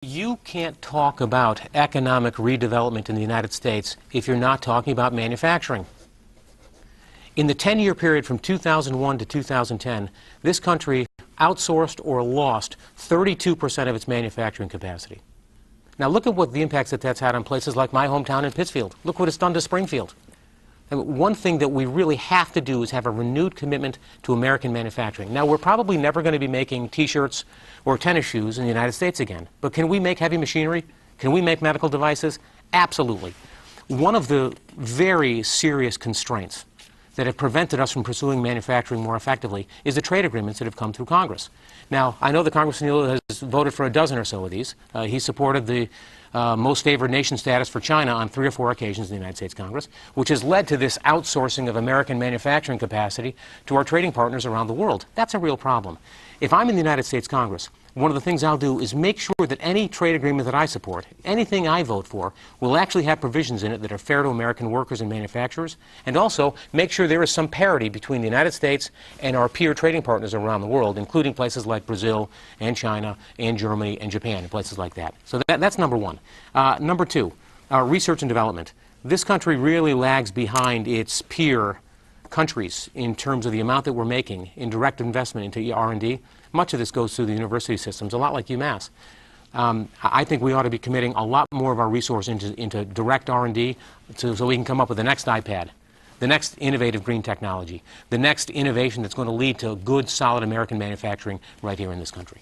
You can't talk about economic redevelopment in the United States if you're not talking about manufacturing. In the 10-year period from 2001 to 2010, this country outsourced or lost 32% of its manufacturing capacity. Now look at what the impacts that's had on places like my hometown in Pittsfield. Look what it's done to Springfield. And one thing that we really have to do is have a renewed commitment to American manufacturing. Now, we're probably never going to be making T-shirts or tennis shoes in the United States again. But can we make heavy machinery? Can we make medical devices? Absolutely. One of the very serious constraints that have prevented us from pursuing manufacturing more effectively is the trade agreements that have come through Congress. Now, I know that Congressman Neal has voted for a dozen or so of these. He supported the most favored nation status for China on 3 or 4 occasions in the United States Congress, which has led to this outsourcing of American manufacturing capacity to our trading partners around the world. That's a real problem. If I'm in the United States Congress, one of the things I'll do is make sure that any trade agreement that I support, anything I vote for, will actually have provisions in it that are fair to American workers and manufacturers, and also make sure there is some parity between the United States and our peer trading partners around the world, including places like Brazil and China and Germany and Japan and places like that. So that's number one. Number two, research and development. This country really lags behind its peer countries in terms of the amount that we're making in direct investment into R&D. Much of this goes through the university systems, a lot like UMass. I think we ought to be committing a lot more of our resources into direct R&D so we can come up with the next iPad, the next innovative green technology, the next innovation that's going to lead to good, solid American manufacturing right here in this country.